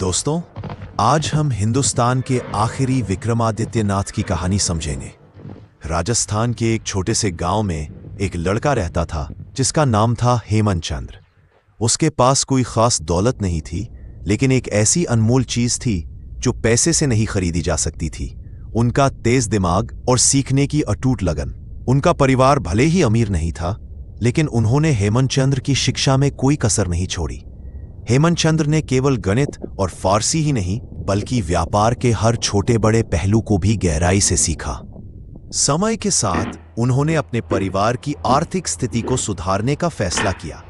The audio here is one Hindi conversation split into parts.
दोस्तों, आज हम हिंदुस्तान के आखिरी विक्रमादित्य नाथ की कहानी समझेंगे। राजस्थान के एक छोटे से गांव में एक लड़का रहता था जिसका नाम था हेमंत चंद्र। उसके पास कोई खास दौलत नहीं थी, लेकिन एक ऐसी अनमोल चीज थी जो पैसे से नहीं खरीदी जा सकती थी। उनका तेज दिमाग और सीखने की अटूट लगन। उनका परिवार भले ही अमीर नहीं था, लेकिन उन्होंने हेमंत चंद्र की शिक्षा में कोई कसर नहीं छोड़ी। हेमंत चंद्र ने केवल गणित और फारसी ही नहीं, बल्कि व्यापार के हर छोटे बड़े पहलू को भी गहराई से सीखा। समय के साथ उन्होंने अपने परिवार की आर्थिक स्थिति को सुधारने का फैसला किया।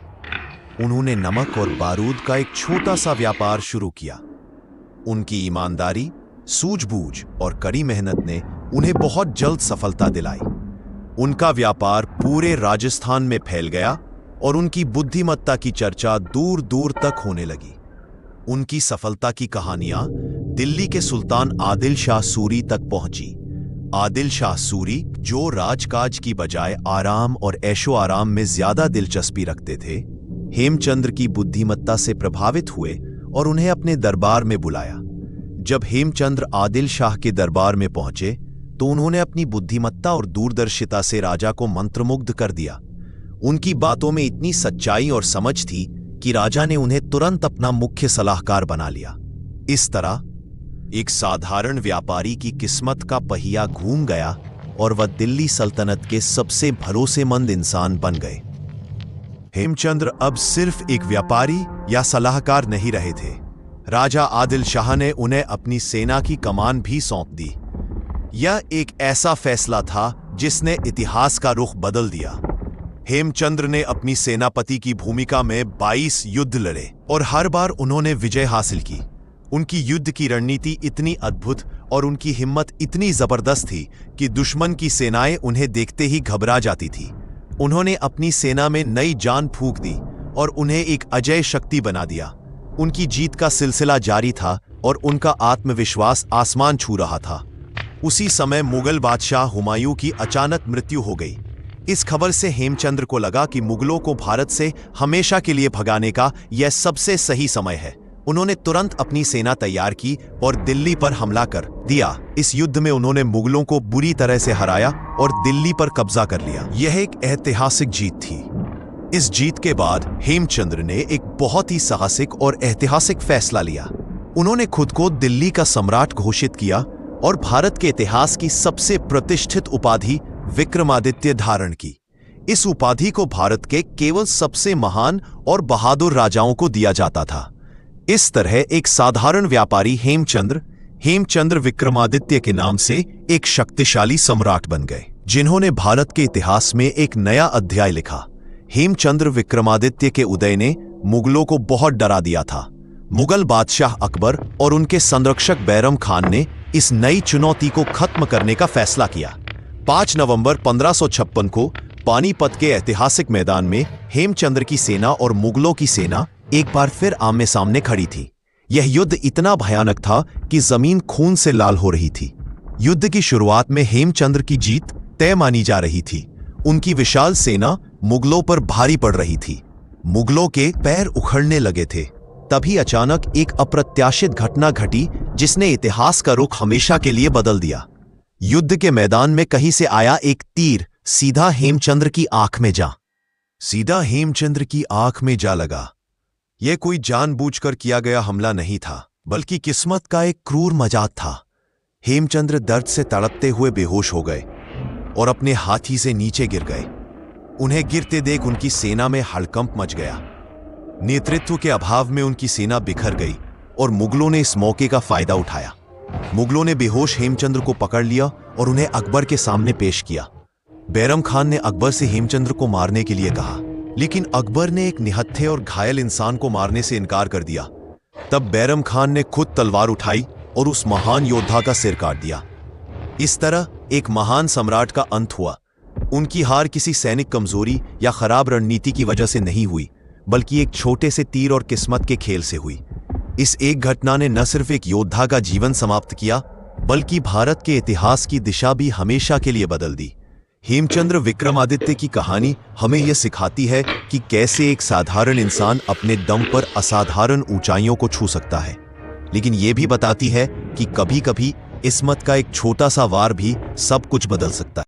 उन्होंने नमक और बारूद का एक छोटा सा व्यापार शुरू किया। उनकी ईमानदारी, सूझबूझ और कड़ी मेहनत ने उन्हें बहुत जल्द सफलता दिलाई। उनका व्यापार पूरे राजस्थान में फैल गया और उनकी बुद्धिमत्ता की चर्चा दूर दूर तक होने लगी। उनकी सफलता की कहानियां दिल्ली के सुल्तान आदिल शाह सूरी तक पहुंची। आदिल शाह सूरी, जो राजकाज की बजाय आराम और ऐशो आराम में ज्यादा दिलचस्पी रखते थे, हेमचंद्र की बुद्धिमत्ता से प्रभावित हुए और उन्हें अपने दरबार में बुलाया। जब हेमचंद्र आदिल शाह के दरबार में पहुंचे तो उन्होंने अपनी बुद्धिमत्ता और दूरदर्शिता से राजा को मंत्रमुग्ध कर दिया। उनकी बातों में इतनी सच्चाई और समझ थी कि राजा ने उन्हें तुरंत अपना मुख्य सलाहकार बना लिया। इस तरह एक साधारण व्यापारी की किस्मत का पहिया घूम गया और वह दिल्ली सल्तनत के सबसे भरोसेमंद इंसान बन गए। हेमचंद्र अब सिर्फ एक व्यापारी या सलाहकार नहीं रहे थे। राजा आदिल शाह ने उन्हें अपनी सेना की कमान भी सौंप दी। यह एक ऐसा फैसला था जिसने इतिहास का रुख बदल दिया। हेमचंद्र ने अपनी सेनापति की भूमिका में 22 युद्ध लड़े और हर बार उन्होंने विजय हासिल की। उनकी युद्ध की रणनीति इतनी अद्भुत और उनकी हिम्मत इतनी जबरदस्त थी कि दुश्मन की सेनाएं उन्हें देखते ही घबरा जाती थी। उन्होंने अपनी सेना में नई जान फूंक दी और उन्हें एक अजय शक्ति बना दिया। उनकी जीत का सिलसिला जारी था और उनका आत्मविश्वास आसमान छू रहा था। उसी समय मुगल बादशाह हुमायूं की अचानक मृत्यु हो गई। इस खबर से हेमचंद्र को लगा कि मुगलों को भारत से हमेशा के लिए भगाने का यह सबसे सही समय है। उन्होंने तुरंत अपनी सेना तैयार की और दिल्ली पर हमला कर दिया। इस युद्ध में उन्होंने मुगलों को बुरी तरह से हराया और दिल्ली पर कब्जा कर लिया। यह एक ऐतिहासिक जीत थी। इस जीत के बाद हेमचंद्र ने एक बहुत ही साहसिक और ऐतिहासिक फैसला लिया। उन्होंने खुद को दिल्ली का सम्राट घोषित किया और भारत के इतिहास की सबसे प्रतिष्ठित उपाधि विक्रमादित्य धारण की। इस उपाधि को भारत के केवल सबसे महान और बहादुर राजाओं को दिया जाता था। इस तरह एक साधारण व्यापारी हेमचंद्र विक्रमादित्य के नाम से एक शक्तिशाली सम्राट बन गए, जिन्होंने भारत के इतिहास में एक नया अध्याय लिखा। हेमचंद्र विक्रमादित्य के उदय ने मुगलों को बहुत डरा दिया था। मुगल बादशाह अकबर और उनके संरक्षक बैरम खान ने इस नई चुनौती को खत्म करने का फैसला किया। 5 नवंबर 1556 को पानीपत के ऐतिहासिक मैदान में हेमचंद्र की सेना और मुगलों की सेना एक बार फिर आमने सामने खड़ी थी। यह युद्ध इतना भयानक था कि जमीन खून से लाल हो रही थी। युद्ध की शुरुआत में हेमचंद्र की जीत तय मानी जा रही थी। उनकी विशाल सेना मुगलों पर भारी पड़ रही थी। मुगलों के पैर उखड़ने लगे थे। तभी अचानक एक अप्रत्याशित घटना घटी जिसने इतिहास का रुख हमेशा के लिए बदल दिया। युद्ध के मैदान में कहीं से आया एक तीर सीधा हेमचंद्र की आंख में जा लगा। यह कोई जानबूझकर किया गया हमला नहीं था, बल्कि किस्मत का एक क्रूर मजाक था। हेमचंद्र दर्द से तड़पते हुए बेहोश हो गए और अपने हाथी से नीचे गिर गए। उन्हें गिरते देख उनकी सेना में हड़कंप मच गया। नेतृत्व के अभाव में उनकी सेना बिखर गई और मुगलों ने इस मौके का फायदा उठाया। मुगलों ने बेहोश हेमचंद्र को पकड़ लिया और उन्हें अकबर के सामने पेश किया। बैरम खान ने अकबर से हेमचंद्र को मारने के लिए कहा, लेकिन अकबर ने एक निहत्थे और घायल इंसान को मारने से इनकार कर दिया। तब बैरम खान ने खुद तलवार उठाई और उस महान योद्धा का सिर काट दिया। इस तरह एक महान सम्राट का अंत हुआ। उनकी हार किसी सैनिक कमजोरी या खराब रणनीति की वजह से नहीं हुई, बल्कि एक छोटे से तीर और किस्मत के खेल से हुई। इस एक घटना ने न सिर्फ एक योद्धा का जीवन समाप्त किया, बल्कि भारत के इतिहास की दिशा भी हमेशा के लिए बदल दी। हेमचंद्र विक्रमादित्य की कहानी हमें यह सिखाती है कि कैसे एक साधारण इंसान अपने दम पर असाधारण ऊंचाइयों को छू सकता है। लेकिन ये भी बताती है कि कभी कभी किस्मत का एक छोटा सा वार भी सब कुछ बदल सकता है।